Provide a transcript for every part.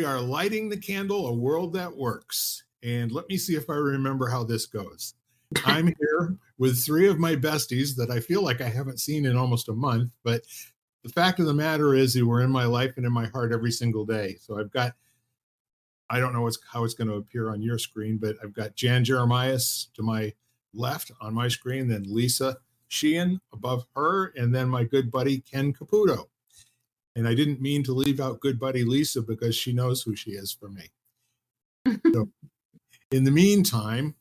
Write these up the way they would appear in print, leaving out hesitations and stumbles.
We are lighting the candle, a world that works. And let me see if I remember how this goes. I'm here with three of my besties that I feel like I haven't seen in almost a month, but the fact of the matter is they were in my life and in my heart every single day. So I've got, I don't know how it's going to appear on your screen, but I've got Jan Jeremias to my left on my screen, then Lisa Sheehan above her, and then my good buddy Ken Caputo. And I didn't mean to leave out good buddy Lisa because she knows who she is for me. So in the meantime,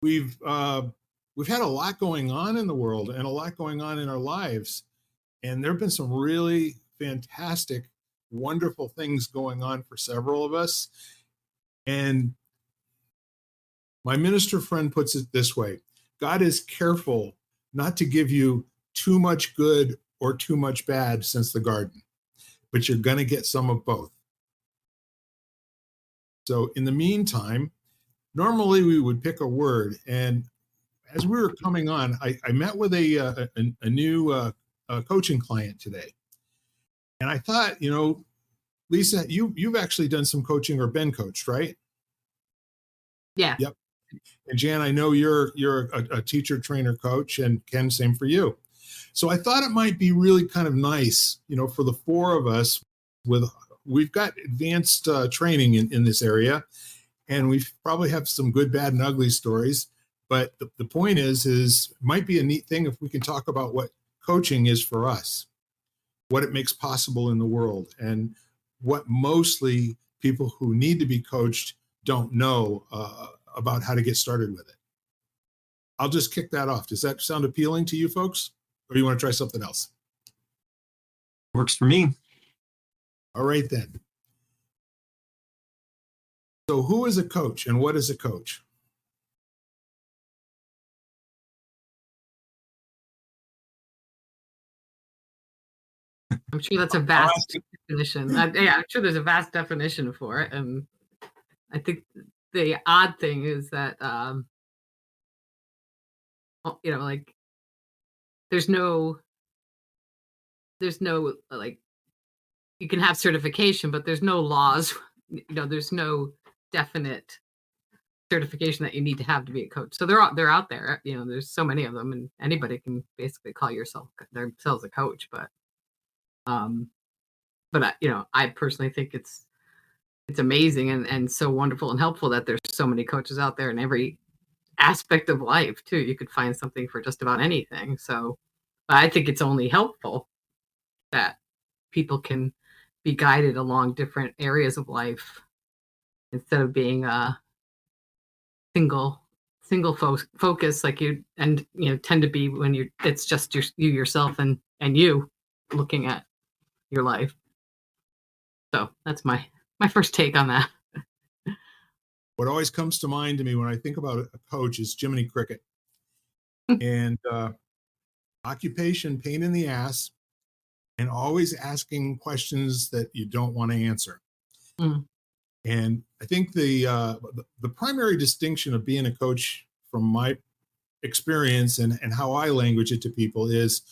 we've had a lot going on in the world and a lot going on in our lives. And there have been some really fantastic, wonderful things going on for several of us. And my minister friend puts it this way: God is careful not to give you too much good or too much bad since the garden, but you're going to get some of both. So in the meantime, normally we would pick a word. And as we were coming on, I met with a new coaching client today. And I thought, Lisa, you've actually done some coaching or been coached, right? Yeah. Yep. And Jan, I know you're a teacher, trainer, coach, and Ken, same for you. So I thought it might be really kind of nice, for the four of us we've got advanced training in this area, and we probably have some good, bad, and ugly stories. But the point is it might be a neat thing if we can talk about what coaching is for us, what it makes possible in the world, and what mostly people who need to be coached don't know about how to get started with it. I'll just kick that off. Does that sound appealing to you folks? Or do you want to try something else? Works for me. All right, then. So who is a coach and what is a coach? I'm sure that's a vast definition. I'm sure there's a vast definition for it. And I think the odd thing is that, like there's no like, you can have certification, but there's no laws, there's no definite certification that you need to have to be a coach. So they're out there, there's so many of them, and anybody can basically call themselves a coach. But I personally think it's amazing and so wonderful and helpful that there's so many coaches out there in every aspect of life too. You could find something for just about anything. So I think it's only helpful that people can be guided along different areas of life instead of being a single focus like you tend to be when it's just you yourself and you looking at your life. So that's my first take on that. What always comes to mind to me when I think about a coach is Jiminy Cricket. And occupation, pain in the ass, and always asking questions that you don't want to answer. Mm. And I think the primary distinction of being a coach from my experience and how I language it to people is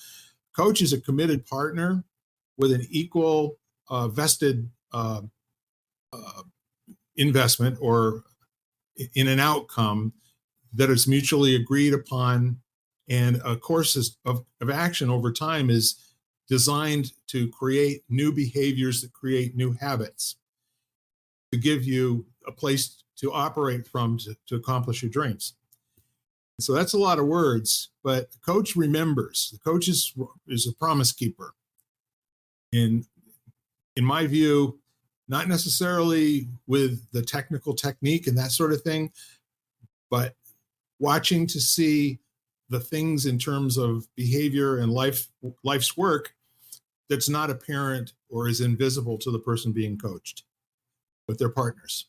coach is a committed partner with an equal vested investment or in an outcome that is mutually agreed upon, and a course of action over time is designed to create new behaviors that create new habits to give you a place to operate from to accomplish your dreams. So that's a lot of words, but the coach remembers. The coach is a promise keeper. In my view, not necessarily with the technical technique and that sort of thing, but watching to see the things in terms of behavior and life's work that's not apparent or is invisible to the person being coached, but their partners.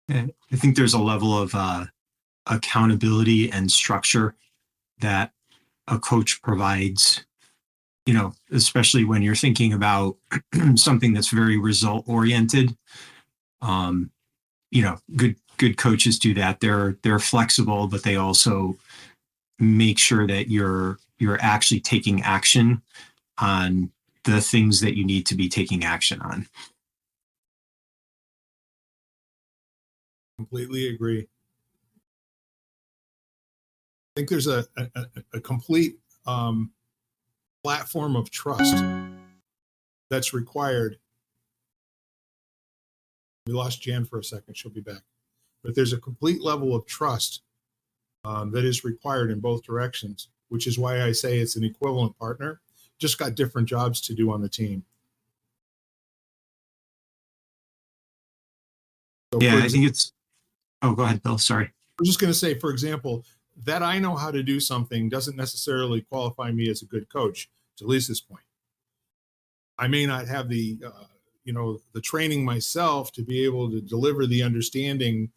I think there's a level of accountability and structure that a coach provides, especially when you're thinking about something that's very result oriented. Good coaches do that. They're flexible, but they also make sure that you're actually taking action on the things that you need to be taking action on. Completely agree. I think there's a complete platform of trust that's required. We lost Jan for a second. She'll be back. But there's a complete level of trust that is required in both directions, which is why I say it's an equivalent partner, just got different jobs to do on the team. So yeah, I think it's, oh, go ahead, Bill. Sorry. I'm just going to say, for example, that I know how to do something doesn't necessarily qualify me as a good coach, to Lisa's point. I may not have the, the training myself to be able to deliver the understanding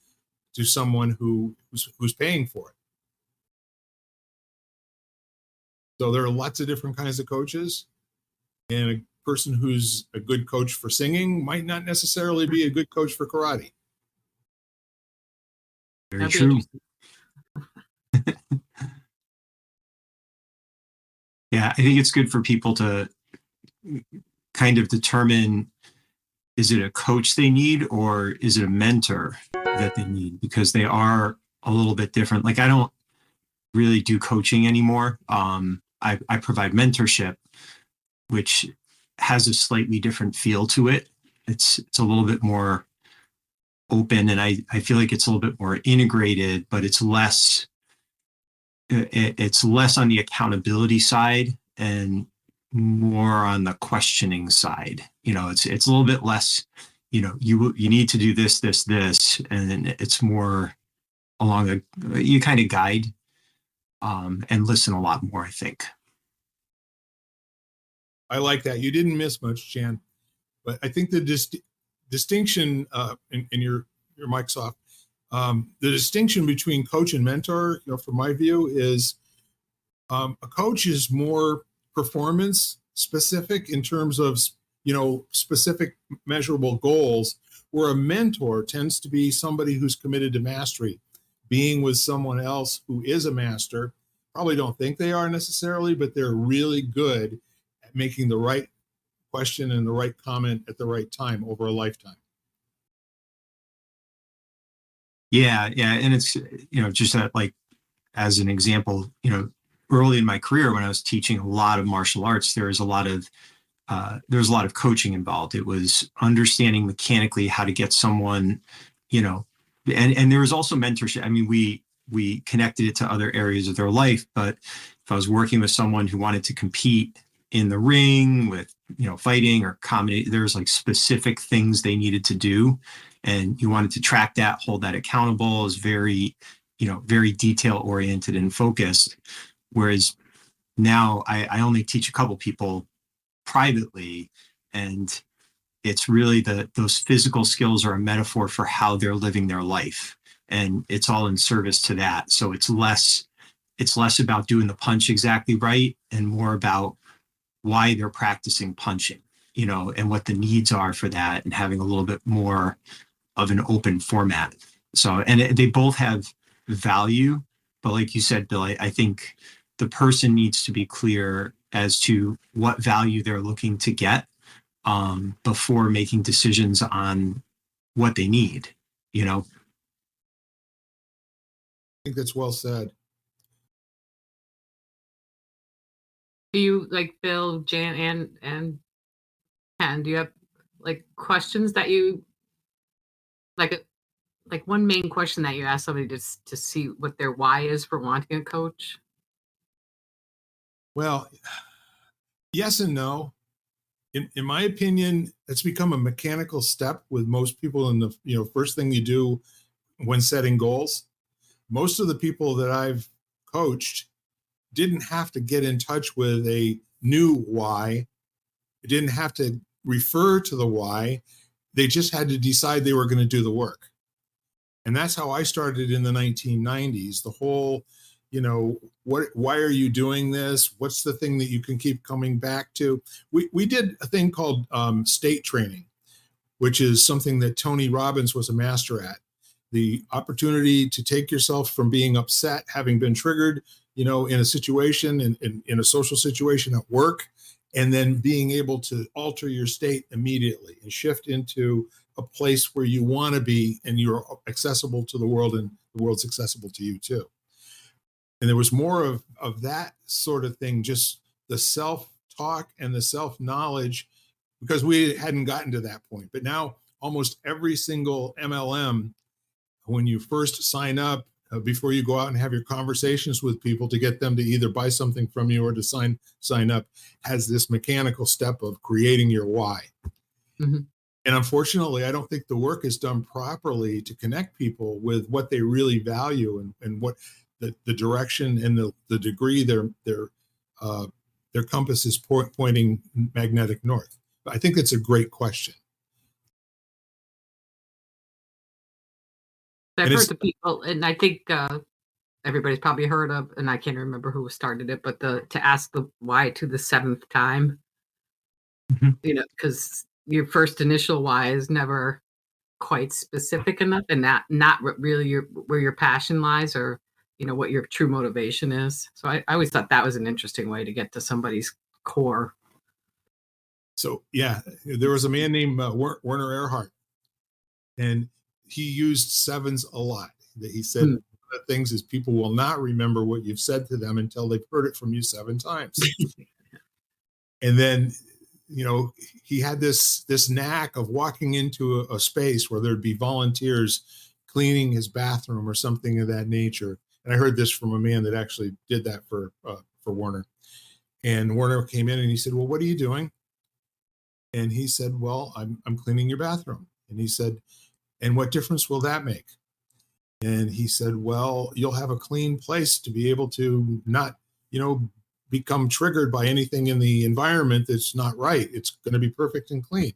to someone who's paying for it. So there are lots of different kinds of coaches, and a person who's a good coach for singing might not necessarily be a good coach for karate. Very true. Yeah, I think it's good for people to kind of determine, is it a coach they need or is it a mentor that they need? Because they are a little bit different. Like, I don't really do coaching anymore. I provide mentorship, which has a slightly different feel to it. It's a little bit more open, and I feel like it's a little bit more integrated, but it's less on the accountability side and more on the questioning side. It's a little bit less, you need to do this, and it's more along you kind of guide and listen a lot more, I think. I like that. You didn't miss much, Jan, but I think the distinction, and your mic's off. The distinction between coach and mentor, from my view, is a coach is more performance specific in terms of, specific measurable goals, where a mentor tends to be somebody who's committed to mastery, being with someone else who is a master. Probably don't think they are necessarily, but they're really good at making the right question and the right comment at the right time over a lifetime. Yeah. And it's, just that, like, as an example, early in my career when I was teaching a lot of martial arts, there was a lot of coaching involved. It was understanding mechanically how to get someone, and there was also mentorship. I mean, we connected it to other areas of their life, but if I was working with someone who wanted to compete in the ring with, fighting or comedy, there's like specific things they needed to do. And you wanted to track that, hold that accountable, is very, very detail oriented and focused. Whereas now I only teach a couple people privately, and it's really those physical skills are a metaphor for how they're living their life. And it's all in service to that. So it's less about doing the punch exactly right and more about why they're practicing punching, and what the needs are for that, and having a little bit more of an open format. So, and they both have value, but like you said, Bill, I think the person needs to be clear as to what value they're looking to get before making decisions on what they need, I think that's well said. Do you, like, Bill, Jan, and Ken, do you have like questions that you like one main question that you ask somebody to see what their why is for wanting a coach? Well, yes and no. In my opinion, it's become a mechanical step with most people in the first thing you do when setting goals. Most of the people that I've coached didn't have to get in touch with a new why. It didn't have to refer to the why. They just had to decide they were going to do the work. And that's how I started in the 1990s. The whole, why are you doing this? What's the thing that you can keep coming back to? We did a thing called state training, which is something that Tony Robbins was a master at. The opportunity to take yourself from being upset, having been triggered, in a situation, in a social situation at work, and then being able to alter your state immediately and shift into a place where you want to be, and you're accessible to the world, and the world's accessible to you too. And there was more of that sort of thing, just the self-talk and the self-knowledge, because we hadn't gotten to that point. But now almost every single MLM, when you first sign up, before you go out and have your conversations with people to get them to either buy something from you or to sign up, has this mechanical step of creating your why. Mhm. And unfortunately, I don't think the work is done properly to connect people with what they really value, and what the direction and the degree their compass is pointing magnetic north. I think it's a great question. I've And heard it's the people, and I think everybody's probably heard of, and I can't remember who started it, but to ask the why to the seventh time, Mhm. because your first initial why is never quite specific enough, and not what really where your passion lies, or what your true motivation is. So I always thought that was an interesting way to get to somebody's core. So yeah, there was a man named Werner Erhard, and he used sevens a lot. That he said, Hmm. one of the things is people will not remember what you've said to them until they've heard it from you 7 times. And then, he had this knack of walking into a space where there'd be volunteers cleaning his bathroom or something of that nature. And I heard this from a man that actually did that for Werner. And Werner came in and he said, "Well, what are you doing?" And he said, "Well, I'm cleaning your bathroom." And he said, "And what difference will that make?" And he said, "Well, you'll have a clean place to be able to not, become triggered by anything in the environment that's not right. It's going to be perfect and clean.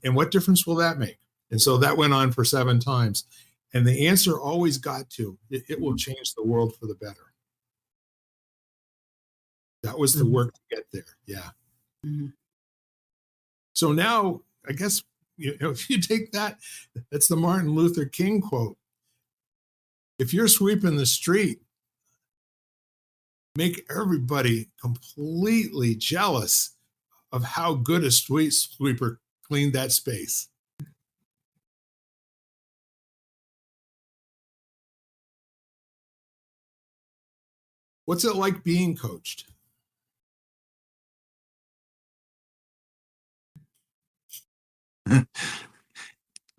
And what difference will that make?" And so that went on for 7 times. And the answer always got to, it will change the world for the better. That was the Mhm. work to get there. Yeah. Mhm. So now, I guess, if you take that, that's the Martin Luther King quote. If you're sweeping the street, make everybody completely jealous of how good a street sweeper cleaned that space. What's it like being coached?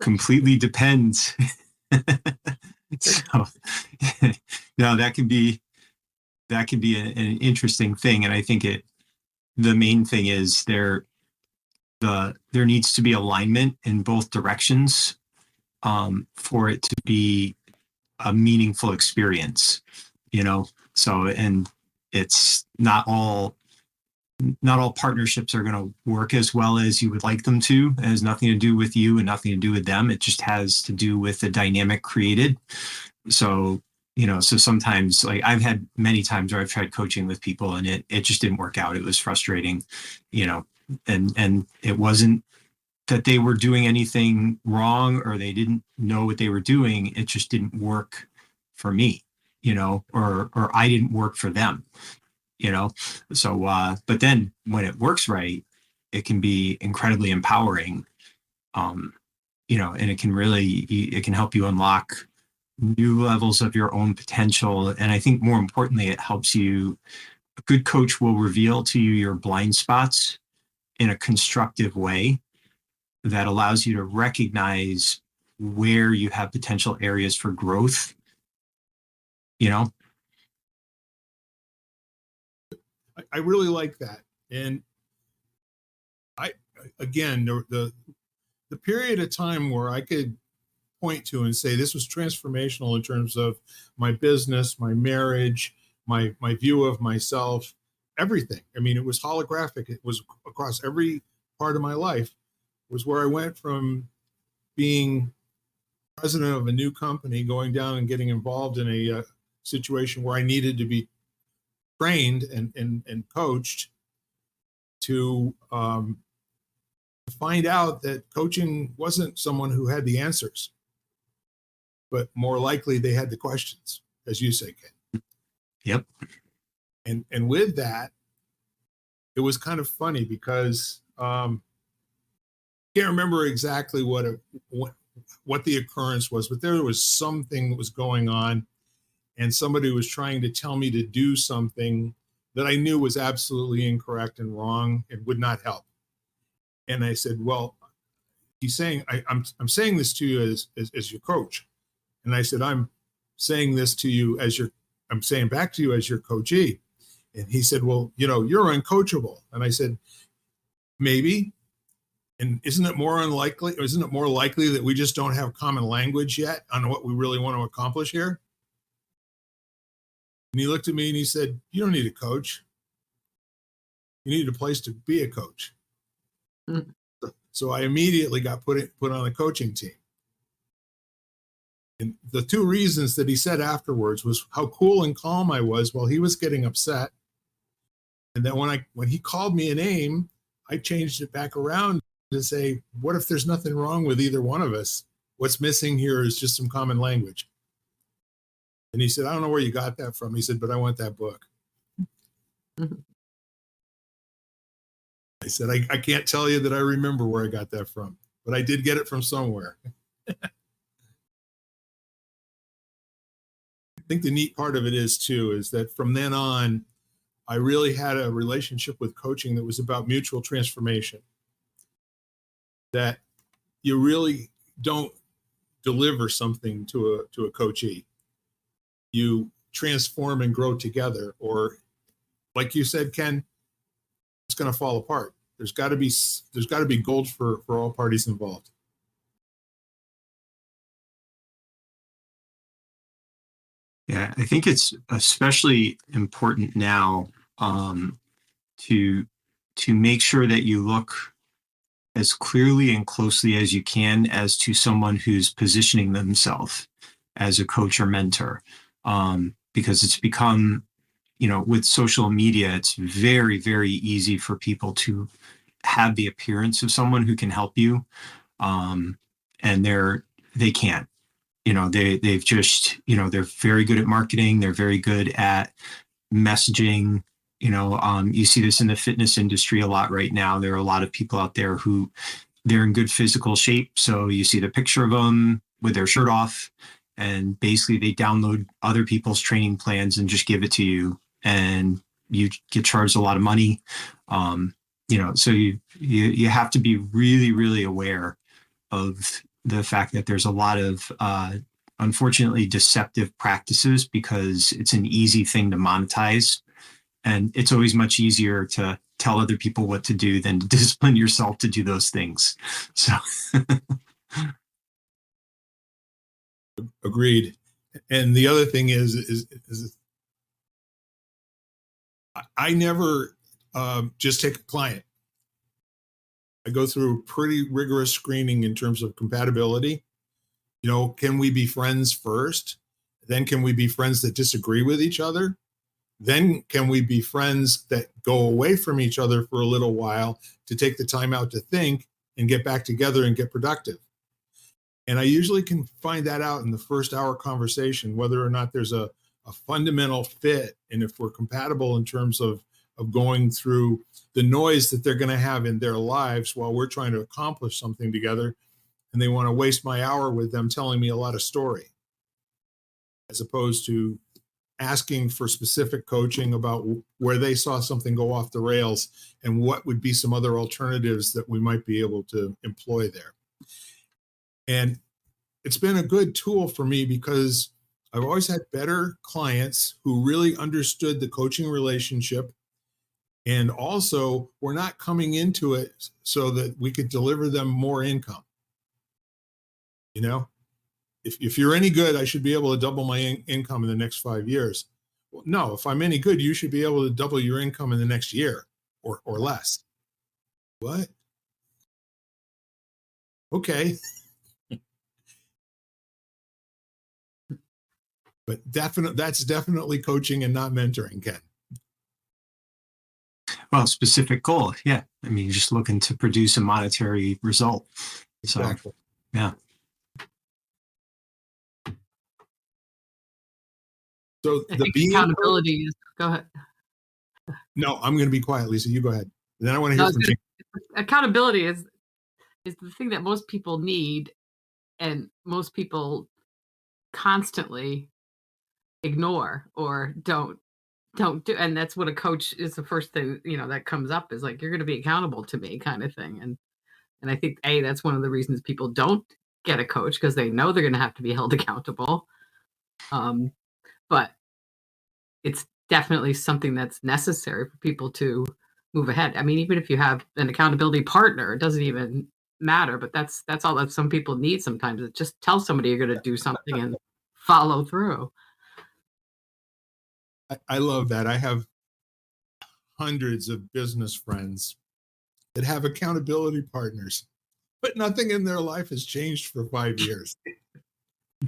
Completely depends. So, no, that can be an interesting thing, and I think the main thing is there needs to be alignment in both directions, for it to be a meaningful experience. So, and it's not all partnerships are going to work as well as you would like them to. It has nothing to do with you and nothing to do with them. It just has to do with the dynamic created. So, so sometimes, like, I've had many times where I've tried coaching with people and it just didn't work out. It was frustrating, and it wasn't that they were doing anything wrong or they didn't know what they were doing. It just didn't work for me, or I didn't work for them. So but then when it works right, it can be incredibly empowering. And it can help you unlock new levels of your own potential. And I think more importantly, it helps you. A good coach will reveal to you your blind spots in a constructive way that allows you to recognize where you have potential areas for growth. I really like that. And I, again, the period of time where I could point to and say this was transformational in terms of my business, my marriage, my view of myself, everything. I mean, it was holographic. It was across every part of my life. Was where I went from being president of a new company, going down and getting involved in a situation where I needed to be trained and coached to find out that coaching wasn't someone who had the answers, but more likely they had the questions, as you say, Ken. Yep. And with that, it was kind of funny because can't remember exactly what the occurrence was, but there was something that was going on, and somebody was trying to tell me to do something that I knew was absolutely incorrect and wrong and would not help. And I said, "Well, he's saying I'm saying this to you as your coach," and I said, "I'm saying this to you as your I'm saying back to you as your coachee." And he said, "Well, you're uncoachable." And I said, "Maybe. And isn't it more likely that we just don't have common language yet on what we really want to accomplish here?" And he looked at me and he said, "You don't need a coach. You need a place to be a coach." Mm. So I immediately got put on a coaching team. And the two reasons that he said afterwards was how cool and calm I was while he was getting upset. And then when he called me a name, I changed it back around to say, what if there's nothing wrong with either one of us? What's missing here is just some common language. And he said, "I don't know where you got that from." He said, "But I want that book." Mhm. I said, I can't tell you that I remember where I got that from, but I did get it from somewhere. I think the neat part of it is that from then on, I really had a relationship with coaching that was about mutual transformation. That you really don't deliver something to a coachee. You transform and grow together, or like you said, Ken, it's going to fall apart. There's got to be gold for all parties involved. Yeah, I think it's especially important now to make sure that you look as clearly and closely as you can as to someone who's positioning themselves as a coach or mentor, because it's become, with social media, it's very, very easy for people to have the appearance of someone who can help you, and they can't. They've just, they're very good at marketing. They're very good at messaging. You see this in the fitness industry a lot right now. There are a lot of people out there who they're in good physical shape. So you see the picture of them with their shirt off, and basically they download other people's training plans and just give it to you, and you get charged a lot of money. So you have to be really, really aware of the fact that there's a lot of unfortunately deceptive practices, because it's an easy thing to monetize, and it's always much easier to tell other people what to do than to discipline yourself to do those things. So Agreed. And the other thing is I never just take a client. I go through pretty rigorous screening in terms of compatibility. Can we be friends first? Then can we be friends that disagree with each other? Then can we be friends that go away from each other for a little while to take the time out to think and get back together and get productive? And I usually can find that out in the first hour conversation, whether or not there's a fundamental fit, and if we're compatible in terms of going through the noise that they're going to have in their lives while we're trying to accomplish something together, and they want to waste my hour with them telling me a lot of story, as opposed to asking for specific coaching about where they saw something go off the rails and what would be some other alternatives that we might be able to employ there. And it's been a good tool for me because I've always had better clients who really understood the coaching relationship, and also were not coming into it so that we could deliver them more income. If you're any good, I should be able to double my income in the next 5 years. Well, no, if I'm any good, you should be able to double your income in the next year or less. What? Okay. But that's definitely coaching and not mentoring, Ken. Well, specific goal. Yeah. I mean, you're just looking to produce a monetary result. Exactly. So, yeah. So I the think being accountability is, go ahead. No, I'm going to be quiet, Lisa. You go ahead. And then I want to No, hear from Jane. accountability is the thing that most people need, and most people constantly ignore or don't do. And that's what a coach is. The first thing that comes up is like, you're going to be accountable to me, kind of thing. And I think that's one of the reasons people don't get a coach, because they know they're going to have to be held accountable. But it's definitely something that's necessary for people to move ahead. I mean, even if you have an accountability partner, it doesn't even matter. But that's all that some people need sometimes. Is just tell somebody you're going to do something and follow through. I love that. I have hundreds of business friends that have accountability partners, but nothing in their life has changed for 5 years.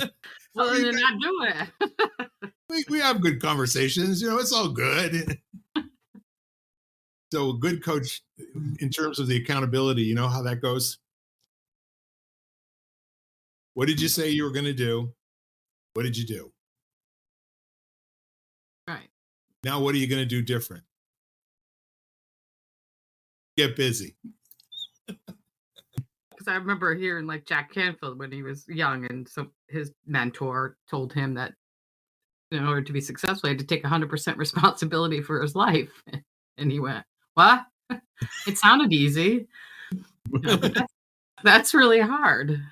Well, I mean, then they're not doing it. we have good conversations. It's all good. So a good coach, in terms of the accountability, you know how that goes? What did you say you were going to do? What did you do? Right. Now, what are you going to do different? Get busy. Because I remember hearing like Jack Canfield when he was young, and so his mentor told him that in order to be successful, he had to take 100% responsibility for his life. And he went, "What? It sounded easy." But that's really hard.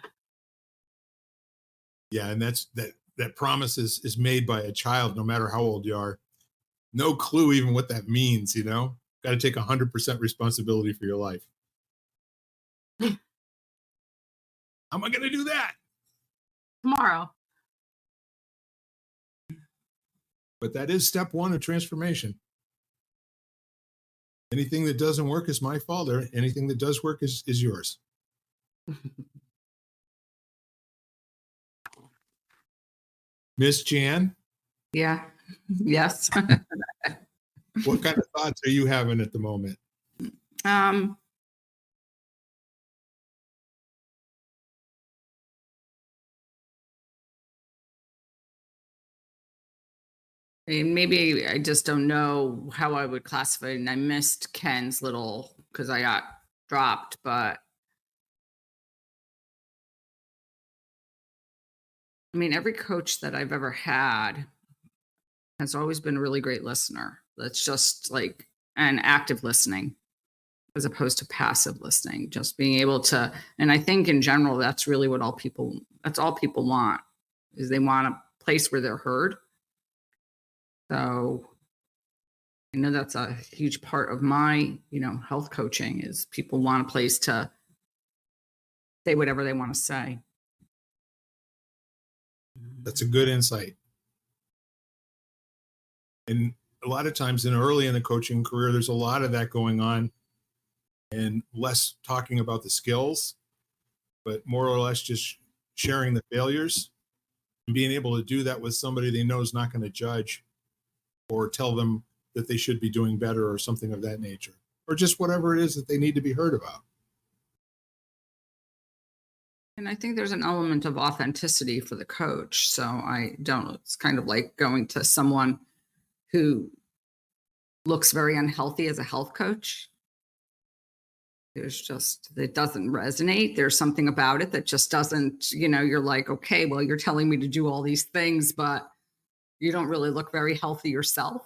Yeah, and that promise is made by a child, no matter how old you are. No clue even what that means. Got to take 100% responsibility for your life. How am I going to do that? Tomorrow. But that is step one of transformation. Anything that doesn't work is my fault, or anything that does work is yours. Miss Jan, Yeah. Yes. what kind of thoughts are you having at the moment? Um, I mean, maybe I just don't know how I would classify it. And I missed Ken's little because I got dropped, but I mean, every coach that I've ever had has always been a really great listener. That's just like an active listening as opposed to passive listening, just being able to, and I think in general, that's really what that's all people want, is they want a place where they're heard. So I know that's a huge part of my, health coaching, is people want a place to say whatever they want to say. That's a good insight. And a lot of times early in the coaching career, there's a lot of that going on, and less talking about the skills, but more or less just sharing the failures and being able to do that with somebody they know is not going to judge or tell them that they should be doing better or something of that nature, or just whatever it is that they need to be heard about. And I think there's an element of authenticity for the coach. So it's kind of like going to someone who looks very unhealthy as a health coach. It doesn't resonate. There's something about it that just doesn't, you're like, okay, well, you're telling me to do all these things, but you don't really look very healthy yourself.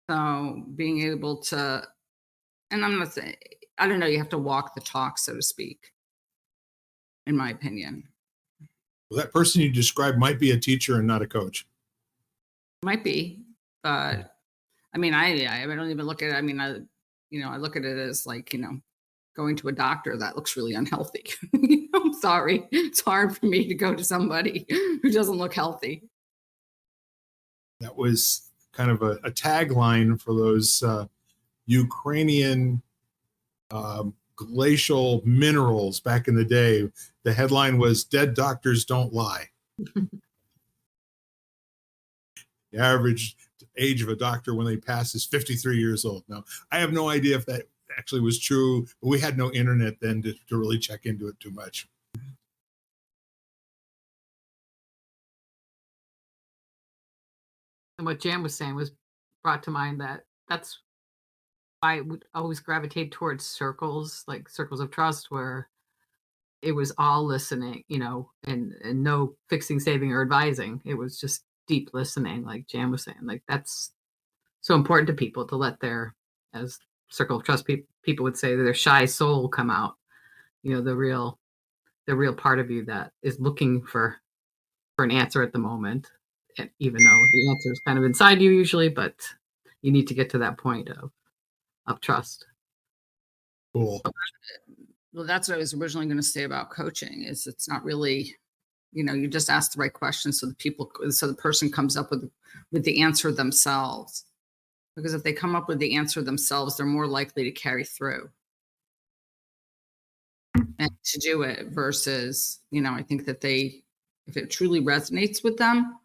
So being able to, and I'm not saying, I don't know, you have to walk the talk, so to speak, in my opinion. Well, that person you described might be a teacher and not a coach. Might be, but I mean, I don't even look at it. I mean, I look at it as like, going to a doctor that looks really unhealthy. I'm sorry. It's hard for me to go to somebody who doesn't look healthy. That was kind of a tagline for those Ukrainian glacial minerals back in the day. The headline was "Dead Doctors Don't Lie." The average age of a doctor when they pass is 53 years old. Now, I have no idea if that actually was true, but we had no internet then to really check into it too much. And what Jan was saying was brought to mind that that's why I would always gravitate towards circles, like circles of trust, where it was all listening, and no fixing, saving, or advising. It was just deep listening, like Jan was saying. Like that's so important to people to let their, as circle of trust people would say, their shy soul come out. The real part of you that is looking for an answer at the moment, and even though the answer is kind of inside you usually, but you need to get to that point of trust. Cool. Well, that's what I was originally going to say about coaching is it's not really, you just ask the right questions so the person comes up with the answer themselves. Because if they come up with the answer themselves, they're more likely to carry through and to do it versus, I think that if it truly resonates with them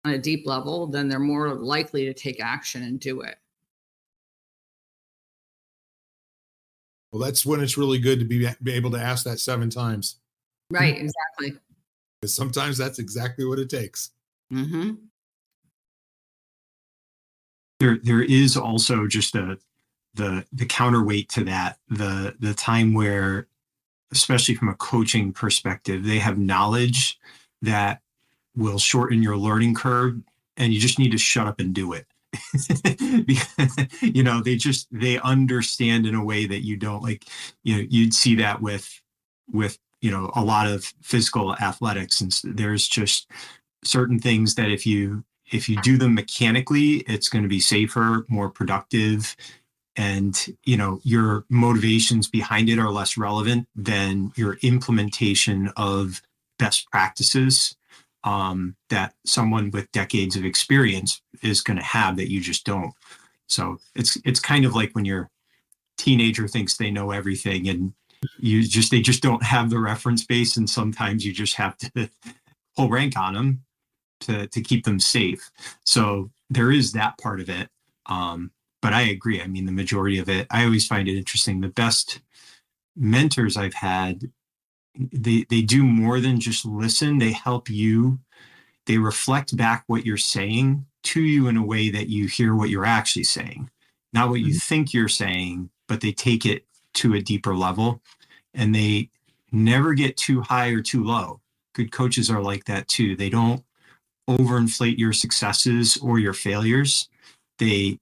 on a deep level, then they're more likely to take action and do it. Well, that's when it's really good to be able to ask that 7 times. Right, exactly. Because sometimes that's exactly what it takes. Mm-hmm. There is also just the counterweight to that, the time where, especially from a coaching perspective, they have knowledge that will shorten your learning curve, and you just need to shut up and do it. Because, they understand in a way that you don't. Like, you'd see that with a lot of physical athletics, and there's just certain things that if you do them mechanically, it's going to be safer, more productive, and your motivations behind it are less relevant than your implementation of best practices that someone with decades of experience is going to have that you just don't. So it's kind of like when your teenager thinks they know everything, and they just don't have the reference base, and sometimes you just have to pull rank on them to keep them safe. So there is that part of it. But I agree. I mean, the majority of it, I always find it interesting. The best mentors I've had, they do more than just listen. They help you. They reflect back what you're saying to you in a way that you hear what you're actually saying, not what you think you're saying, but they take it to a deeper level, and they never get too high or too low. Good coaches are like that too. They don't overinflate your successes or your failures. They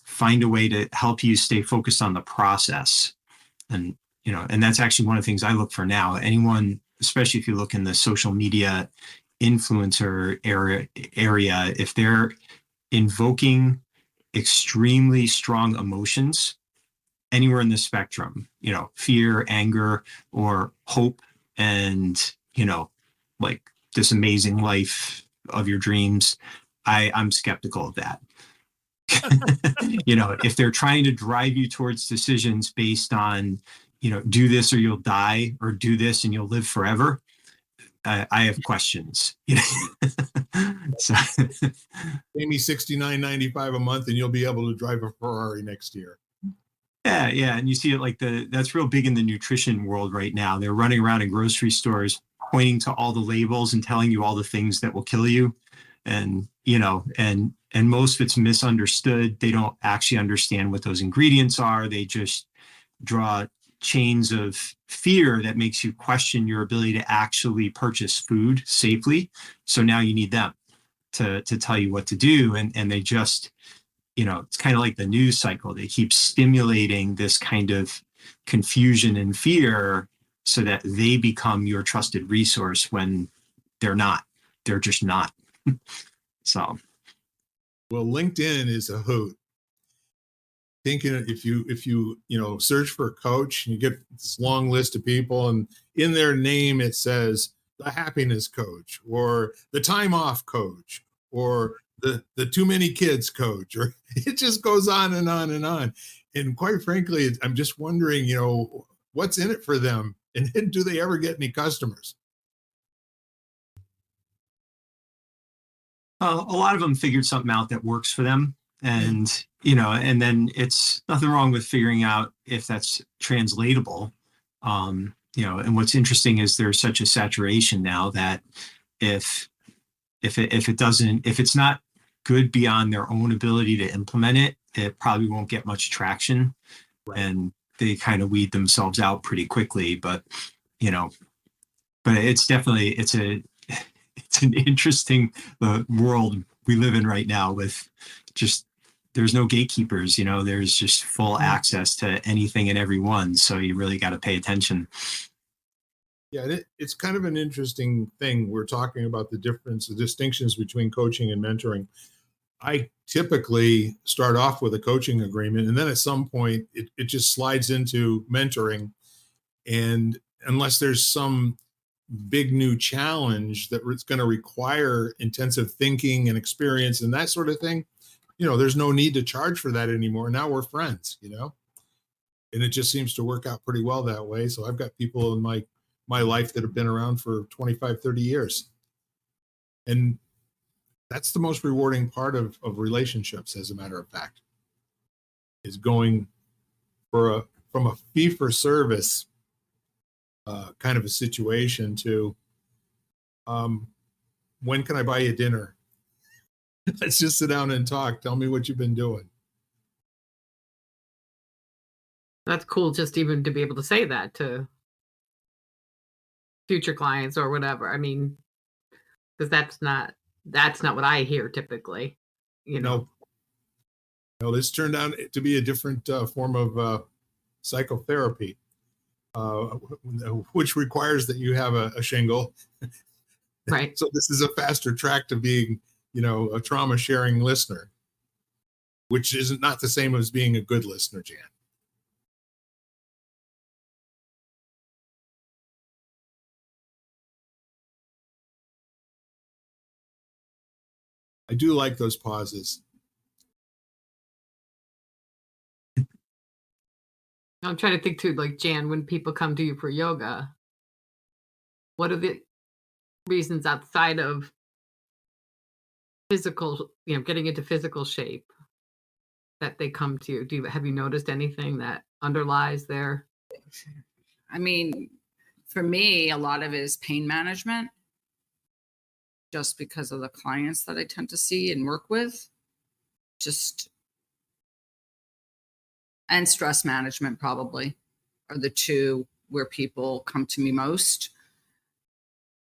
find a way to help you stay focused on the process. And, and that's actually one of the things I look for now. Anyone, especially if you look in the social media influencer area, if they're invoking extremely strong emotions anywhere in the spectrum, fear, anger, or hope, and, like this amazing life of your dreams, I'm skeptical of that. If they're trying to drive you towards decisions based on, do this or you'll die, or do this and you'll live forever, I have questions. So, Pay me $69.95 a month and you'll be able to drive a Ferrari next year. Yeah. And you see it like that's real big in the nutrition world right now. They're running around in grocery stores pointing to all the labels and telling you all the things that will kill you. And, and most of it's misunderstood. They don't actually understand what those ingredients are. They just draw chains of fear that makes you question your ability to actually purchase food safely. So now you need them to tell you what to do. And they just, it's kind of like the news cycle. They keep stimulating this kind of confusion and fear so that they become your trusted resource when they're not. They're just not. So. Well, LinkedIn is a hoot. Thinking if you search for a coach and you get this long list of people, and in their name it says the happiness coach, or the time off coach, or the too many kids coach, or it just goes on and on and on. And quite frankly, I'm just wondering, what's in it for them, and do they ever get any customers? A lot of them figured something out that works for them. And, and then it's nothing wrong with figuring out if that's translatable. And what's interesting is there's such a saturation now that if it's not good beyond their own ability to implement it, it probably won't get much traction, and they kind of weed themselves out pretty quickly. But but it's definitely it's an interesting world we live in right now, with just there's no gatekeepers. There's just full access to anything and everyone. So you really got to pay attention. Yeah, it's kind of an interesting thing. We're talking about the distinctions between coaching and mentoring. I typically start off with a coaching agreement, and then at some point it just slides into mentoring. And unless there's some big new challenge that it's going to require intensive thinking and experience and that sort of thing, there's no need to charge for that anymore. Now we're friends, and it just seems to work out pretty well that way. So I've got people in my life that have been around for 25, 30 years. And that's the most rewarding part of relationships, as a matter of fact, is going from a fee for service kind of a situation to when can I buy you dinner? Let's just sit down and talk. Tell me what you've been doing. That's cool, just even to be able to say that to future clients or whatever. I mean, because that's not what I hear typically. No, this turned out to be a different form of psychotherapy, which requires that you have a shingle. Right. So this is a faster track to being, a trauma sharing listener, which isn't not the same as being a good listener, Jan. I do like those pauses. I'm trying to think too, like, Jan, when people come to you for yoga, what are the reasons outside of physical, getting into physical shape that they come to you? Have you noticed anything that underlies there? I mean, for me, a lot of it is pain management, just because of the clients that I tend to see and work with. And stress management probably are the two where people come to me most.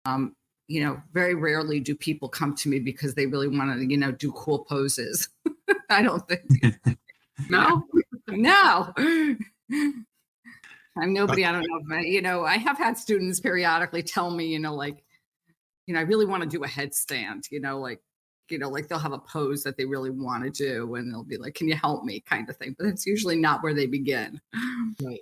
Very rarely do people come to me because they really want to, do cool poses. I don't think. No? No. I'm nobody. I don't know. I have had students periodically tell me, I really want to do a headstand, like they'll have a pose that they really want to do, and they'll be like, can you help me, kind of thing. But it's usually not where they begin. Right.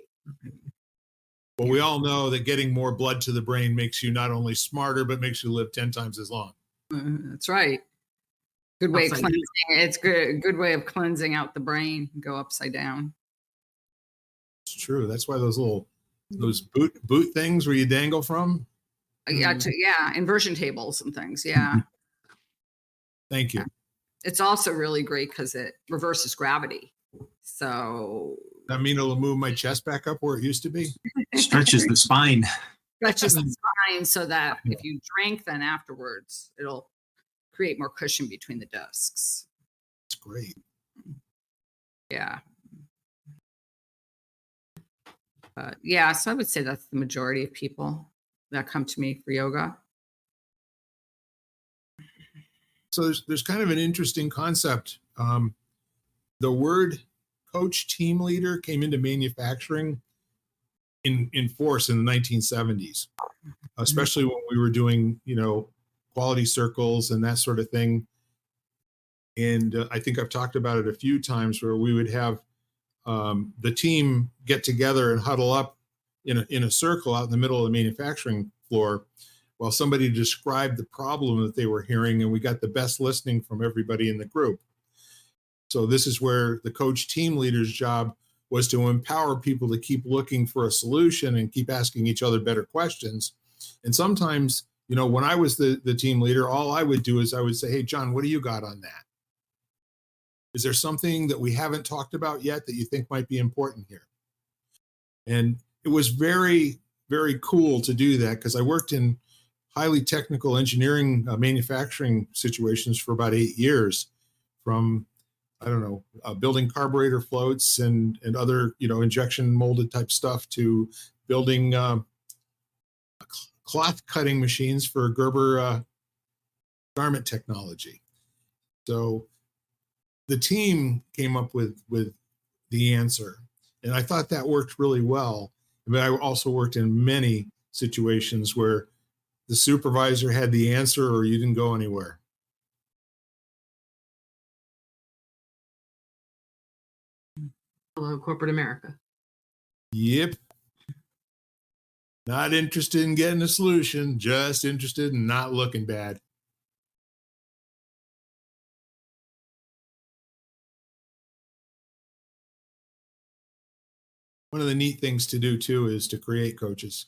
Well, we all know that getting more blood to the brain makes you not only smarter, but makes you live 10 times as long. That's right. Good way of cleansing. It's good way of cleansing out the brain. Go upside down. It's true. That's why those boot things where you dangle from. Yeah, inversion tables and things. Yeah. Thank you. It's also really great because it reverses gravity. So that mean it'll move my chest back up where it used to be? Stretches the spine. Stretches the spine so that if you drink, then afterwards it'll create more cushion between the discs. That's great. Yeah. So I would say that's the majority of people that come to me for yoga. So there's kind of an interesting concept. The word coach team leader came into manufacturing in force in the 1970s, especially when we were doing, quality circles and that sort of thing. And I think I've talked about it a few times where we would have the team get together and huddle up in a circle out in the middle of the manufacturing floor while somebody described the problem that they were hearing, and we got the best listening from everybody in the group. So this is where the coach team leader's job was to empower people to keep looking for a solution and keep asking each other better questions. And sometimes, when I was the team leader, all I would do is I would say, hey, John, what do you got on that? Is there something that we haven't talked about yet that you think might be important here? And it was very, very cool to do that because I worked in highly technical engineering manufacturing situations for about 8 years, from I don't know, building carburetor floats and other, injection molded type stuff, to building cloth cutting machines for Gerber garment technology. So the team came up with the answer, and I thought that worked really well. But I also worked in many situations where the supervisor had the answer or you didn't go anywhere. Hello, corporate America. Yep. Not interested in getting a solution, just interested in not looking bad. One of the neat things to do too is to create coaches.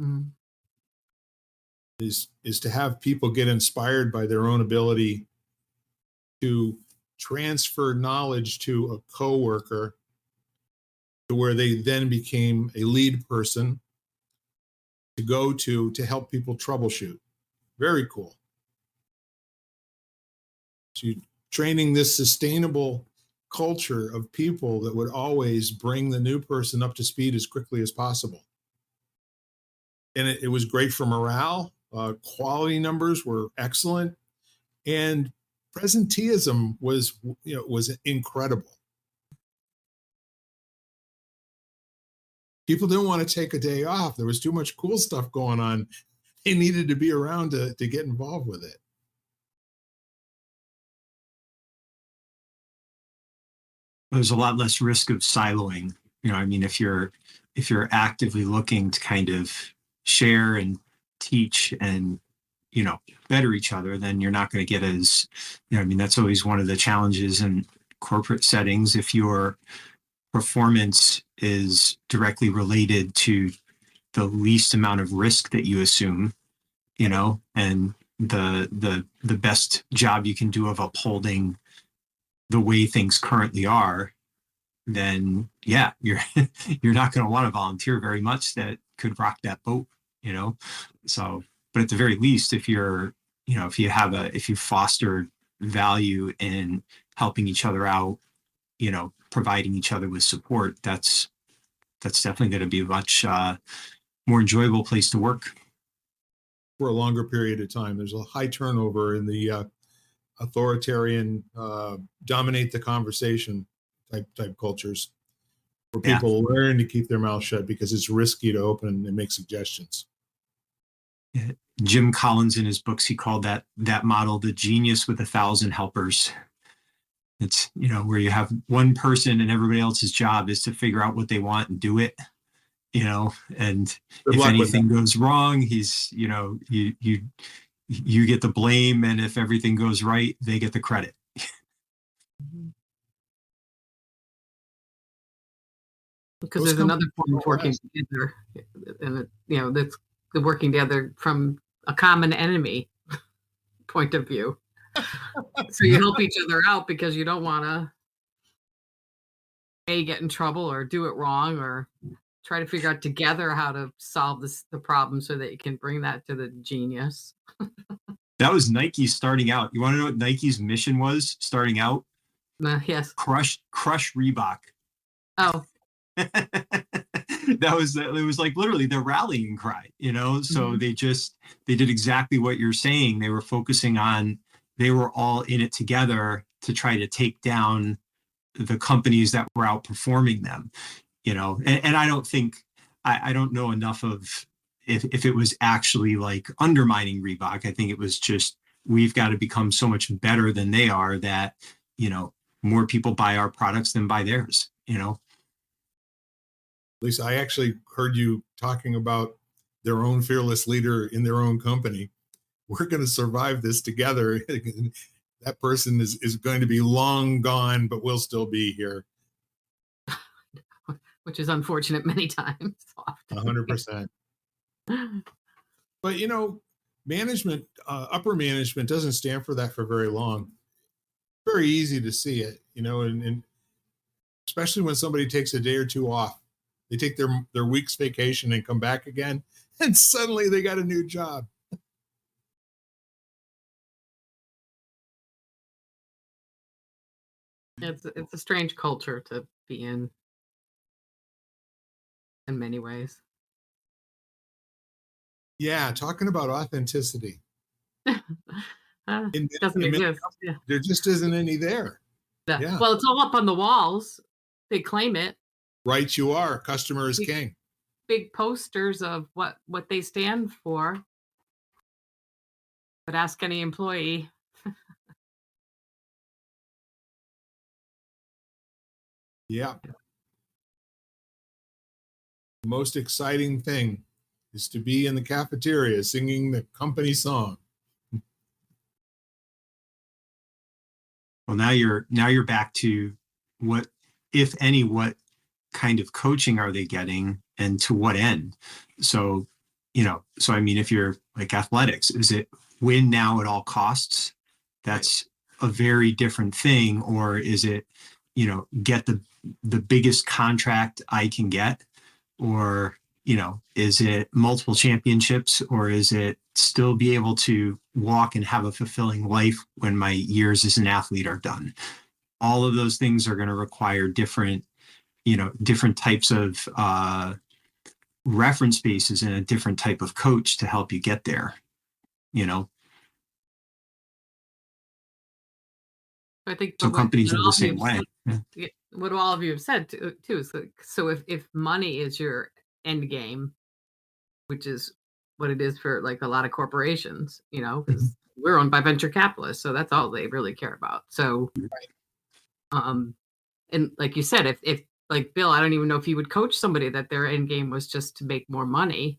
Mhm. Is to have people get inspired by their own ability to transfer knowledge to a coworker, to where they then became a lead person to go to help people troubleshoot. Very cool. So training this sustainable culture of people that would always bring the new person up to speed as quickly as possible. And it was great for morale. Quality numbers were excellent, and presenteeism was incredible. People didn't want to take a day off. There was too much cool stuff going on. They needed to be around to get involved with it. There's a lot less risk of siloing. I mean, if you're actively looking to kind of share and teach and better each other, then you're not going to get as, I mean, that's always one of the challenges in corporate settings. If your performance is directly related to the least amount of risk that you assume, and the best job you can do of upholding the way things currently are, then yeah, you're not going to want to volunteer very much. That could rock that boat, So, but at the very least, if if you foster value in helping each other out, providing each other with support, that's definitely going to be a much more enjoyable place to work for a longer period of time. There's a high turnover in the authoritarian, dominate the conversation type cultures, where people learn to keep their mouth shut because it's risky to open and make suggestions. Yeah. Jim Collins, in his books, he called that model the genius with 1,000 helpers. It's, where you have one person and everybody else's job is to figure out what they want and do it, and if anything goes wrong, he's, you get the blame. And if everything goes right, they get the credit. Because there's another form of working together, and that's the working together from a common enemy point of view. So you help each other out because you don't want to get in trouble or do it wrong, or try to figure out together how to solve the problem so that you can bring that to the genius. That was Nike starting out. You want to know what Nike's mission was starting out? Yes. Crush Reebok. Oh. It was like literally their rallying cry, so mm-hmm. They did exactly what you're saying. They were focusing on, they were all in it together to try to take down the companies that were outperforming them, and I don't think, I don't know enough of if it was actually like undermining Reebok. I think it was just, we've got to become so much better than they are that, more people buy our products than buy theirs, Lisa, I actually heard you talking about their own fearless leader in their own company. We're going to survive this together. That person is going to be long gone, but we'll still be here. Which is unfortunate many times. 100%. But, management, upper management doesn't stand for that for very long. Very easy to see it, and especially when somebody takes a day or two off. They take their week's vacation and come back again, and suddenly they got a new job. It's a strange culture to be in many ways. Yeah, talking about authenticity. In, Doesn't in many exist. companies, Yeah. there just isn't any there. Yeah. Yeah. Well, it's all up on the walls. They claim it. Right, you are. Customer is Big, king. big posters of what they stand for. But ask any employee. Yeah. The most exciting thing is to be in the cafeteria singing the company song. Well, now you're back to what, if any, what kind of coaching are they getting and to what end? So, so I mean, if you're like athletics, is it win now at all costs? That's a very different thing. Or is it, get the biggest contract I can get? Or, is it multiple championships, or is it still be able to walk and have a fulfilling life when my years as an athlete are done? All of those things are going to require different types of reference bases and a different type of coach to help you get there. I think So companies are the same way. What all of you have said too is like, so if money is your end game, which is what it is for like a lot of corporations, because we're owned by venture capitalists, so that's all they really care about. So, and like you said, if like Bill, I don't even know if he would coach somebody that their end game was just to make more money,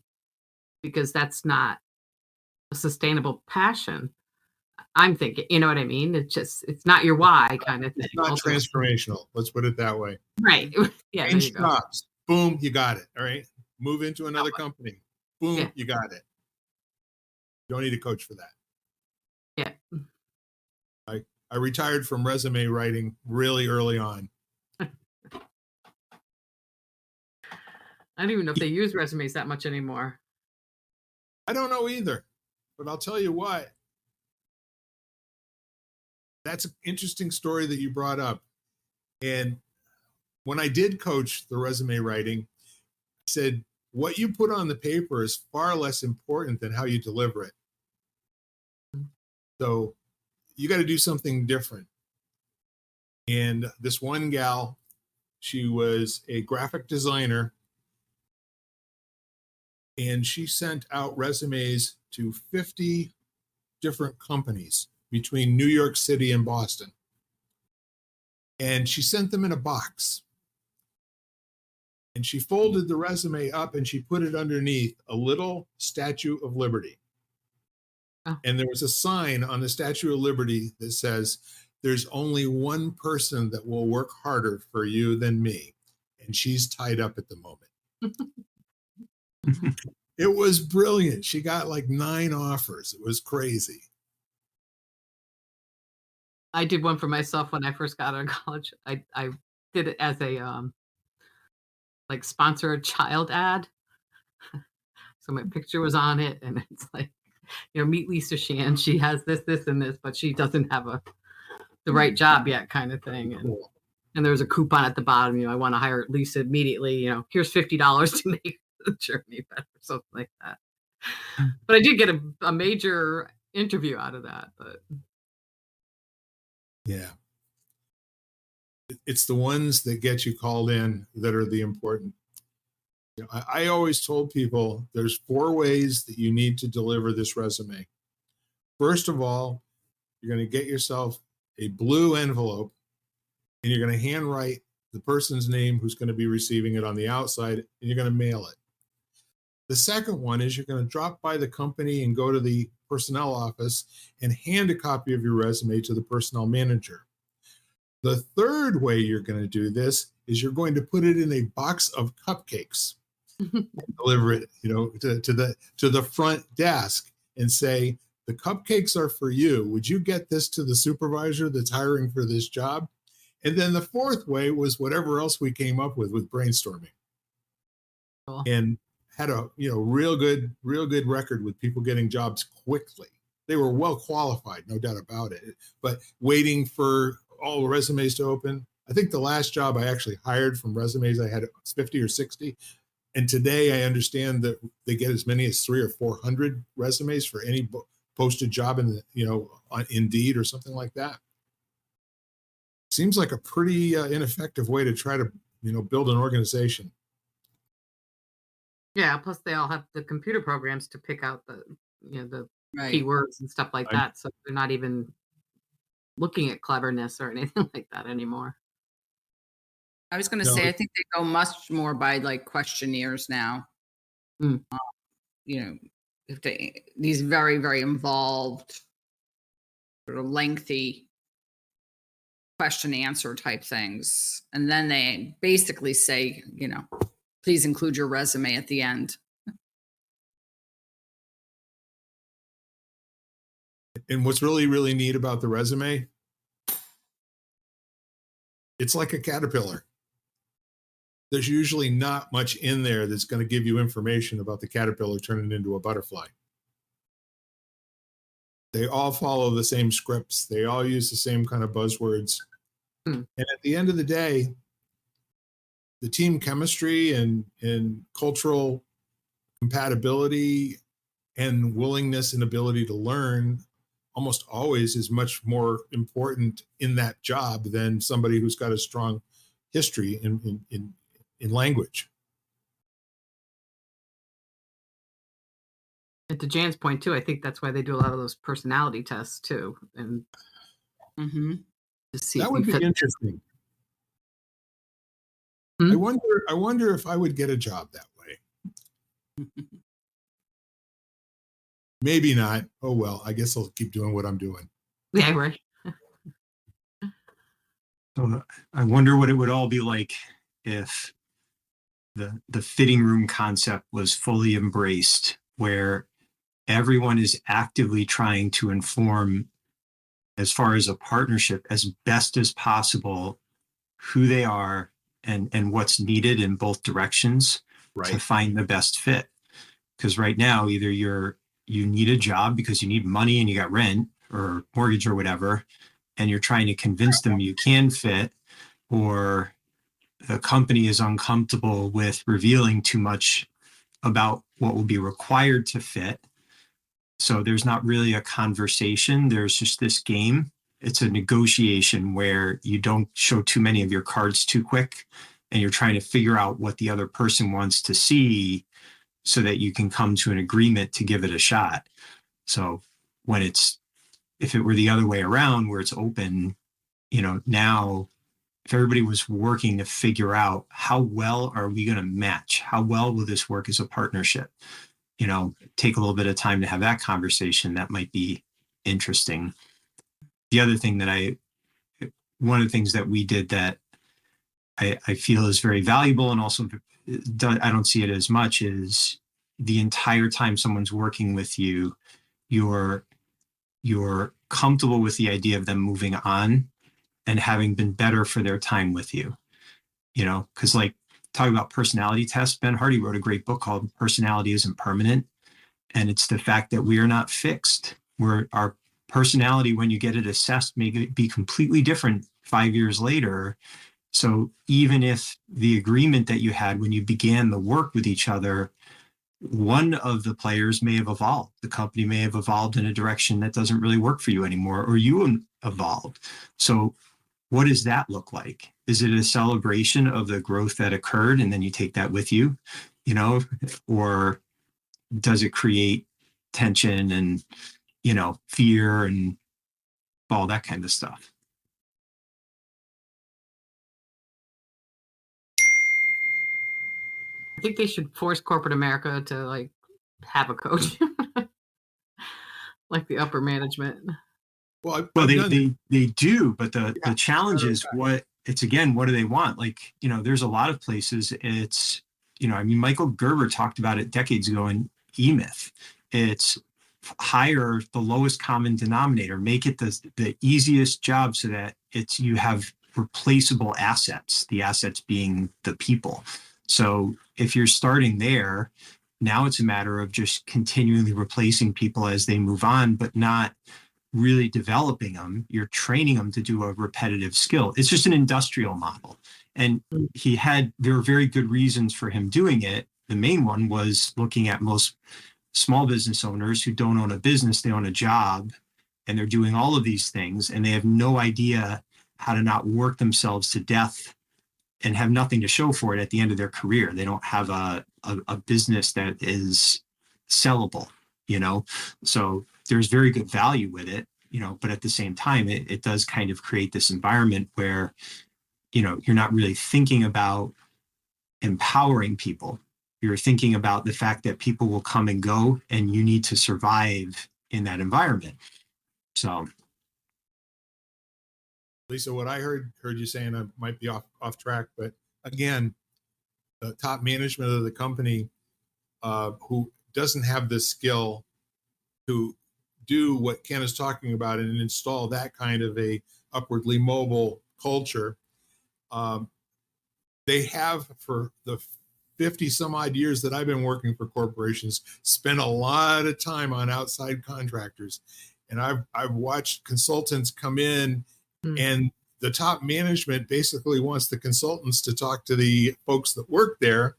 because that's not a sustainable passion. I'm thinking, you know what I mean? It's not your why kind of thing. It's not transformational. Let's put it that way. Right. Yeah. Change jobs. Boom, you got it. All right. Move into another company. Boom, Yeah. you got it. You don't need a coach for that. Yeah. I retired from resume writing really early on. I don't even know if they use resumes that much anymore. I don't know either, but I'll tell you what. That's an interesting story that you brought up. And when I did coach the resume writing, I said, what you put on the paper is far less important than how you deliver it. So you got to do something different. And this one gal, she was a graphic designer, and she sent out resumes to 50 different companies between New York City and Boston. And she sent them in a box. And she folded the resume up and she put it underneath a little Statue of Liberty. Oh. And there was a sign on the Statue of Liberty that says, there's only one person that will work harder for you than me. And she's tied up at the moment. It was brilliant. She got like 9 offers. It was crazy. I did one for myself when I first got out of college. I did it as a like sponsor a child ad. So my picture was on it, and it's like, meet Lisa Shan. She has this, and this, but she doesn't have the right job yet, kind of thing. And there was a coupon at the bottom. I want to hire Lisa immediately. Here's $50 to make the journey better, something like that. But I did get a major interview out of that. But yeah, it's the ones that get you called in that are the important. I always told people there's 4 ways that you need to deliver this resume. First of all, you're going to get yourself a blue envelope, and you're going to handwrite the person's name who's going to be receiving it on the outside, and you're going to mail it. The second one is you're going to drop by the company and go to the personnel office and hand a copy of your resume to the personnel manager. The third way you're going to do this is you're going to put it in a box of cupcakes. Deliver it, to the front desk and say, the cupcakes are for you. Would you get this to the supervisor that's hiring for this job? And then the fourth way was whatever else we came up with brainstorming. Cool. And had a real good record with people getting jobs quickly. They were well qualified, no doubt about it, but waiting for all the resumes to open. I think the last job I actually hired from resumes, I had 50 or 60. And today I understand that they get as many as 300 or 400 resumes for any posted job in on Indeed or something like that. Seems like a pretty ineffective way to try to, build an organization. Yeah, plus they all have the computer programs to pick out the Right. keywords and stuff like that. So they're not even looking at cleverness or anything like that anymore. I was going to No. say, I think they go much more by like questionnaires now. Mm. If these very, very involved, sort of lengthy question answer type things. And then they basically say, please include your resume at the end. And what's really, really neat about the resume, it's like a caterpillar. There's usually not much in there that's going to give you information about the caterpillar turning into a butterfly. They all follow the same scripts. They all use the same kind of buzzwords. And at the end of the day, the team chemistry and cultural compatibility and willingness and ability to learn almost always is much more important in that job than somebody who's got a strong history in language. And to Jan's point too, I think that's why they do a lot of those personality tests too, and to see That if would you be fit. interesting. Hmm? I wonder if I would get a job that way. Maybe not. Oh well, I guess I'll keep doing what I'm doing. Yeah, right. So I wonder what it would all be like if the fitting room concept was fully embraced, where everyone is actively trying to inform, as far as a partnership, as best as possible, who they are and what's needed in both directions to find the best fit. Because right now, either you need a job because you need money and you got rent or mortgage or whatever, and you're trying to convince them you can fit, or the company is uncomfortable with revealing too much about what will be required to fit. So there's not really a conversation. There's just this game. It's a negotiation where you don't show too many of your cards too quick, and you're trying to figure out what the other person wants to see so that you can come to an agreement to give it a shot. So if it were the other way around where it's open, now if everybody was working to figure out how well are we going to match, how well will this work as a partnership, take a little bit of time to have that conversation, that might be interesting. The other thing one of the things that we did that I feel is very valuable, and also I don't see it as much, is the entire time someone's working with you, you're comfortable with the idea of them moving on and having been better for their time with you. Because like talking about personality tests, Ben Hardy wrote a great book called Personality Isn't Permanent. And it's the fact that we are not fixed. Our personality, when you get it assessed, may be completely different 5 years later. So even if the agreement that you had when you began the work with each other, one of the players may have evolved. The company may have evolved in a direction that doesn't really work for you anymore, or you evolved. So what does that look like? Is it a celebration of the growth that occurred and then you take that with you, or does it create tension and, fear and all that kind of stuff? I think they should force corporate America to have a coach, like the upper management. Well, they do, but the challenge is what do they want? There's a lot of places it's, Michael Gerber talked about it decades ago in E-Myth. It's hire the lowest common denominator, make it the easiest job so that you have replaceable assets, the assets being the people. So if you're starting there, now it's a matter of just continually replacing people as they move on, but not really developing them. You're training them to do a repetitive skill. It's just an industrial model. And there were very good reasons for him doing it. The main one was looking at most small business owners who don't own a business, they own a job, and they're doing all of these things, and they have no idea how to not work themselves to death and have nothing to show for it at the end of their career. They don't have a business that is sellable, so there's very good value with it, but at the same time, it does kind of create this environment where, you're not really thinking about empowering people. You're thinking about the fact that people will come and go, and you need to survive in that environment. So, Lisa, what I heard you saying, I might be off track, but again, the top management of the company who doesn't have the skill to do what Ken is talking about and install that kind of a upwardly mobile culture, they have, for the 50 some odd years that I've been working for corporations, spent a lot of time on outside contractors. And I've watched consultants come in, and the top management basically wants the consultants to talk to the folks that work there,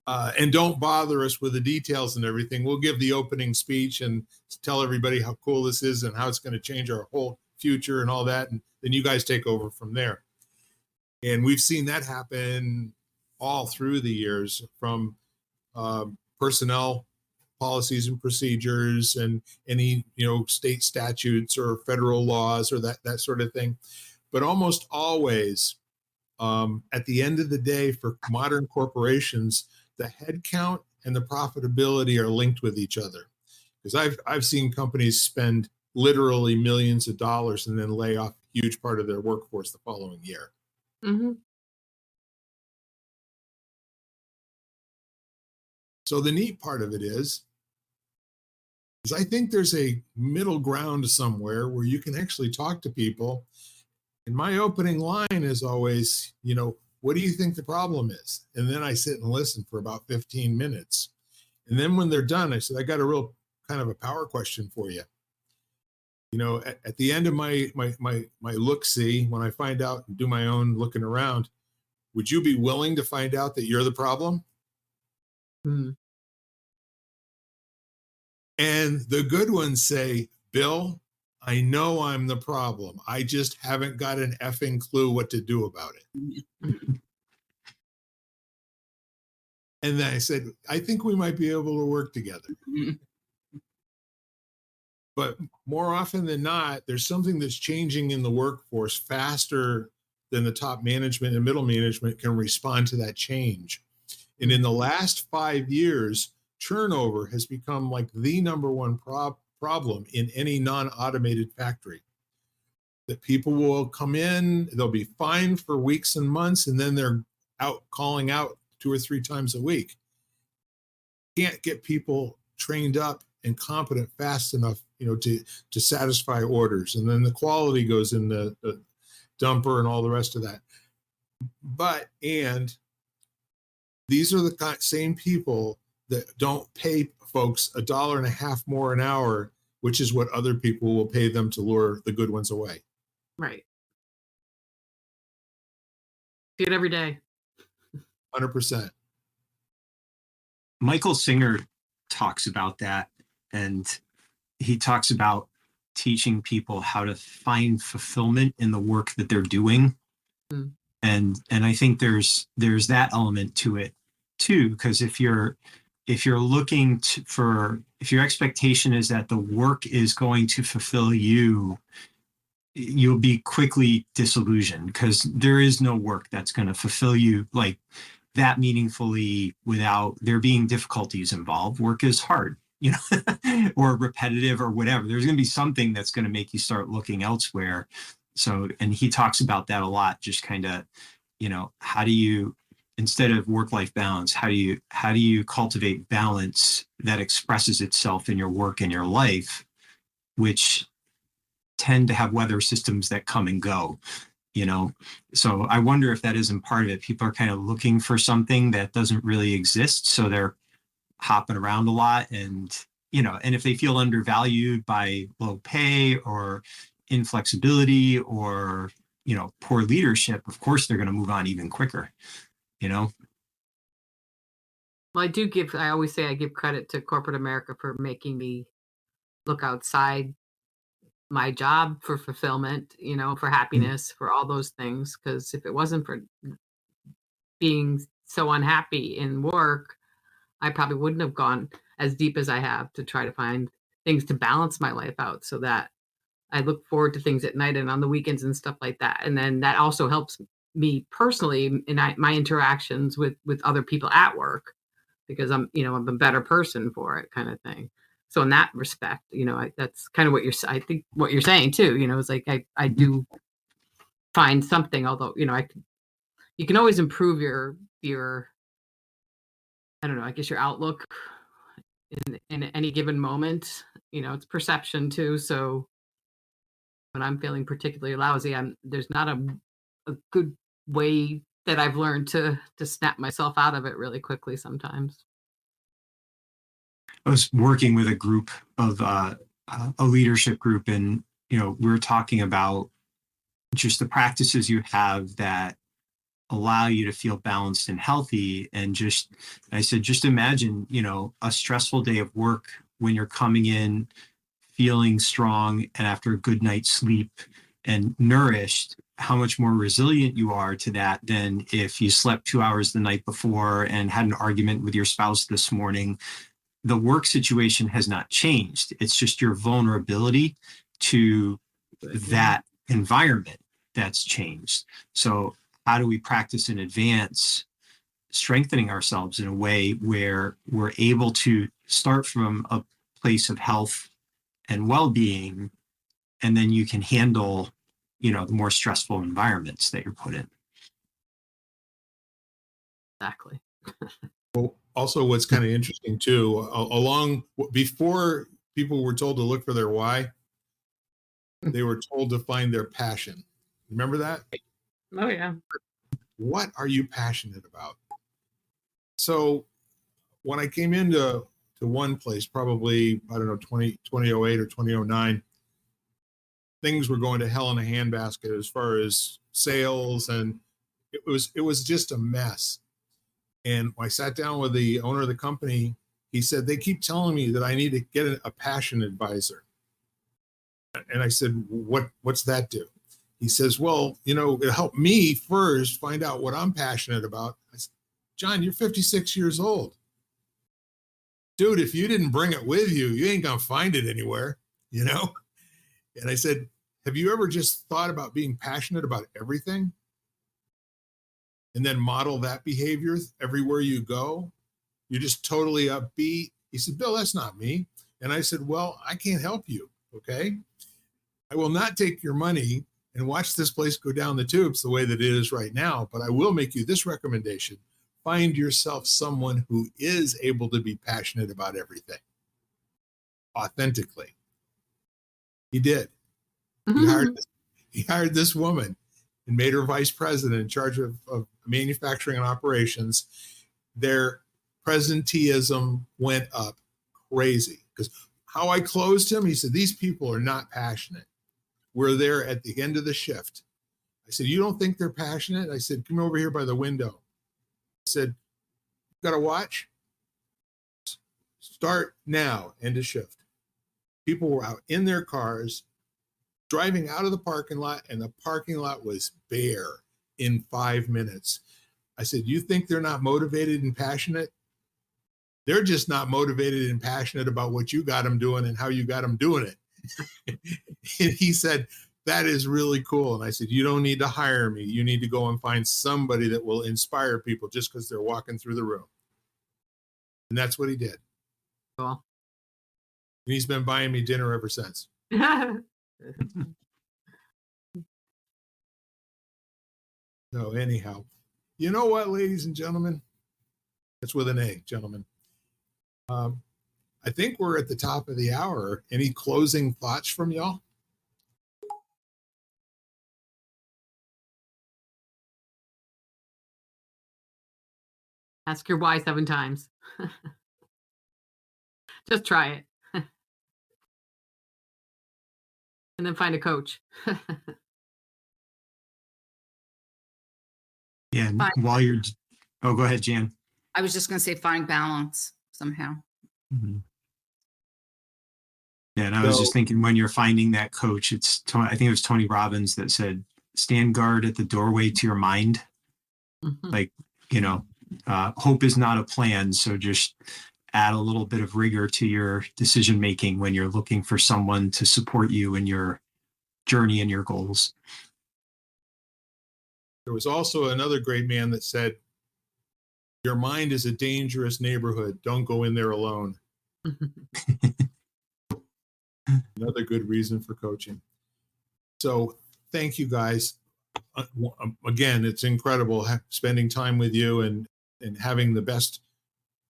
and don't bother us with the details and everything. We'll give the opening speech and tell everybody how cool this is and how it's going to change our whole future and all that. And then you guys take over from there. And we've seen that happen all through the years, from personnel policies and procedures and any state statutes or federal laws or that sort of thing. But almost always, at the end of the day, for modern corporations, the headcount and the profitability are linked with each other. Because I've seen companies spend literally millions of dollars and then lay off a huge part of their workforce the following year. Mm-hmm. So the neat part of it is I think there's a middle ground somewhere where you can actually talk to people. And my opening line is always, what do you think the problem is? And then I sit and listen for about 15 minutes. And then when they're done, I said, I got a real kind of a power question for you. At the end of my look-see, when I find out and do my own looking around, would you be willing to find out that you're the problem? Mm. And the good ones say, Bill, I know I'm the problem. I just haven't got an effing clue what to do about it. And then I said, I think we might be able to work together. But more often than not, there's something that's changing in the workforce faster than the top management and middle management can respond to that change. And in the last 5 years, turnover has become like the number one problem in any non-automated factory. That people will come in, they'll be fine for weeks and months, and then they're out calling out 2 or 3 times a week. Can't get people trained up and competent fast enough, to satisfy orders. And then the quality goes in the dumper and all the rest of that. And these are the same people that don't pay folks $1.50 more an hour, which is what other people will pay them to lure the good ones away. Right. See it every day. 100%. Michael Singer talks about that, and he talks about teaching people how to find fulfillment in the work that they're doing. Mm. And I think there's that element to it too, because if you're looking if your expectation is that the work is going to fulfill you, you'll be quickly disillusioned, because there is no work that's going to fulfill you like that meaningfully without there being difficulties involved. Work is hard, or repetitive or whatever. There's going to be something that's going to make you start looking elsewhere. So, and he talks about that a lot, just kind of, how do you, instead of work-life balance, how do you cultivate balance that expresses itself in your work and your life, which tend to have weather systems that come and go, So I wonder if that isn't part of it. People are kind of looking for something that doesn't really exist. So they're hopping around a lot, and and if they feel undervalued by low pay or inflexibility or, poor leadership, of course they're going to move on even quicker, Well, I always say I give credit to corporate America for making me look outside my job for fulfillment, for happiness, for all those things. Because if it wasn't for being so unhappy in work, I probably wouldn't have gone as deep as I have to try to find things to balance my life out so that I look forward to things at night and on the weekends and stuff like that. And then that also helps me personally in my interactions with other people at work because I'm a better person for it kind of thing. So in that respect, that's kind of I think what you're saying too, is like I do find something, although, you can always improve your I don't know, I guess your outlook in any given moment. It's perception too. So when I'm feeling particularly lousy, there's not a good way that I've learned to snap myself out of it really quickly sometimes. I was working with a group of a leadership group, and we were talking about just the practices you have that allow you to feel balanced and healthy. And I said, just imagine, a stressful day of work when you're coming in feeling strong and after a good night's sleep and nourished, how much more resilient you are to that than if you slept 2 hours the night before and had an argument with your spouse this morning. The work situation has not changed. It's just your vulnerability to that environment that's changed. So how do we practice in advance strengthening ourselves in a way where we're able to start from a place of health and well-being, and then you can handle, the more stressful environments that you're put in. Exactly. Well, also what's kind of interesting too, before people were told to look for their why, they were told to find their passion. Remember that? Oh yeah. What are you passionate about? So when I came into one place, probably, I don't know, 2008 or 2009, things were going to hell in a handbasket as far as sales, and it was just a mess. And when I sat down with the owner of the company, he said, they keep telling me that I need to get a passion advisor. And I said, what's that do? He says, well, it helped me first find out what I'm passionate about. I said, John, you're 56 years old. Dude, if you didn't bring it with you, you ain't going to find it anywhere, And I said, have you ever just thought about being passionate about everything? And then model that behavior everywhere you go? You're just totally upbeat. He said, Bill, that's not me. And I said, well, I can't help you. Okay. I will not take your money and watch this place go down the tubes the way that it is right now, but I will make you this recommendation. Find yourself someone who is able to be passionate about everything authentically. He did. He hired this woman and made her vice president in charge of manufacturing and operations. Their presenteeism went up crazy because how I closed him, he said, these people are not passionate. We're there at the end of the shift. I said, you don't think they're passionate? I said, come over here by the window. I said, got a watch? Start now, end of shift. People were out in their cars, driving out of the parking lot, and the parking lot was bare in 5 minutes. I said, you think they're not motivated and passionate? They're just not motivated and passionate about what you got them doing and how you got them doing it. And he said, that is really cool. And I said, you don't need to hire me. You need to go and find somebody that will inspire people just because they're walking through the room. And that's what he did. Cool. And he's been buying me dinner ever since. So anyhow, you know what, ladies and gentlemen? That's with an A, gentlemen. I think we're at the top of the hour. Any closing thoughts from y'all? Ask your why 7 times. Just try it. And then find a coach. Yeah. And Fine. while you're, oh, go ahead, Jan. I was just going to say find balance somehow. Mhm. Yeah, and I was just So- thinking when you're finding that coach, I think it was Tony Robbins that said, stand guard at the doorway to your mind. Mhm. Like, hope is not a plan. So just add a little bit of rigor to your decision making when you're looking for someone to support you in your journey and your goals. There was also another great man that said, your mind is a dangerous neighborhood. Don't go in there alone. Another good reason for coaching. So thank you guys. Again, it's incredible spending time with you and having the best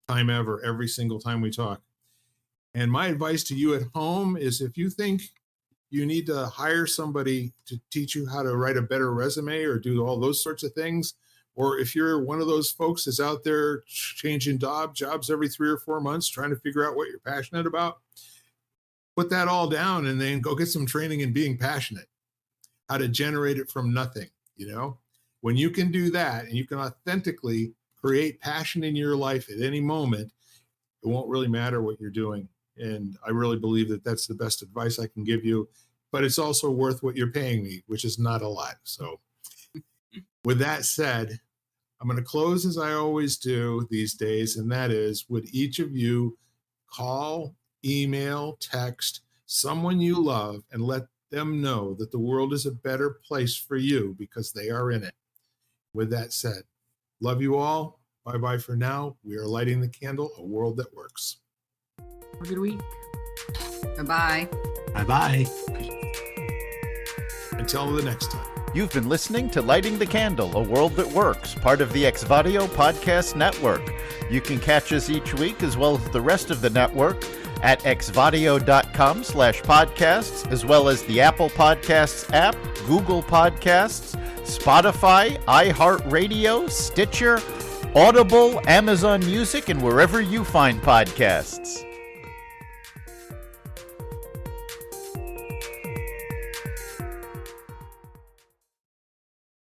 time ever every single time we talk. And my advice to you at home is if you think you need to hire somebody to teach you how to write a better resume or do all those sorts of things, or if you're one of those folks that's out there changing jobs every 3 or 4 months, trying to figure out what you're passionate about, put that all down and then go get some training in being passionate, how to generate it from nothing. When you can do that and you can authentically create passion in your life at any moment, it won't really matter what you're doing. And I really believe that that's the best advice I can give you, but it's also worth what you're paying me, which is not a lot. So with that said, I'm going to close as I always do these days. And that is, would each of you call, email, text someone you love and let them know that the world is a better place for you because they are in it. With that said, love you all. Bye-bye for now. We are lighting the candle, a world that works. Have a good week. Bye-bye. Bye-bye. Until the next time. You've been listening to Lighting the Candle, a world that works, part of the Exvadio Podcast Network. You can catch us each week as well as the rest of the network at exvadio.com/podcasts, as well as the Apple Podcasts app, Google Podcasts, Spotify, iHeartRadio, Stitcher, Audible, Amazon Music, and wherever you find podcasts.